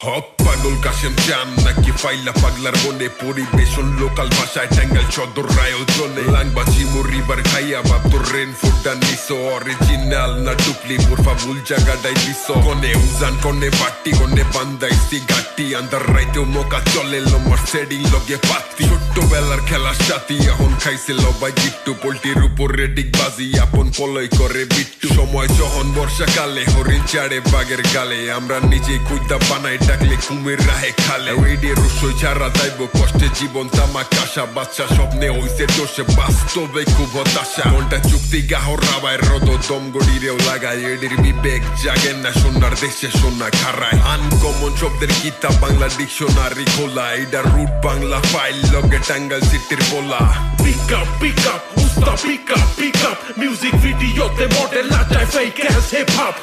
হক পাগল কাশেম চান নাকি ফাইলা পাগলার বনে পরিবেশন লোকাল ভাষায় টাঙ্গাইল সদর আয়োজনে লাংবাজি মুরিবার খাইয়া বাপ তোর রেন ফুডা নিছো অরিজিনাল না টুকলি মুরফা ভুল জায়গাটাই দিছো কনে উজান কনে বাটি কনে বান্দাইছি গাটি আন্দার রাইতেও মোকা চলে লোমার সেডিং লগে পাতি ছোট্টবেলার খেলার সাথী এখন খাইছিল বাই গিট্টু পোল্টির উপর রেডিক বাজি আপন পলয় করে বিট্টু সময় যখন বর্ষাকালে হরিণ চাড়ে বাগের গালে আমরা নিজেই কুইদা বানাই ডাকলে কুমির রাহে খালে রেডিয়ে রসই ছাড়া যাইব কষ্টে জীবন তামাক আশা বাচ্চা স্বপ্নে হইছে দোষে বাস্তবে খুব হতাশা ঘন্টা চুক্তি গাহর রাবায় রদ দম গড়িরেও লাগায় এডির বিবেক জাগে না সোনার দেশে সোনা খারায় আনকমন শব্দের কিতাব বাংলা ডিকশনারি খোলা এটা রুট বাংলা ফাইল লগে টাঙ্গাইল সিটির বলা Pick up, usta pick up Music videoতে মডেল নাচায় fake ass hip hop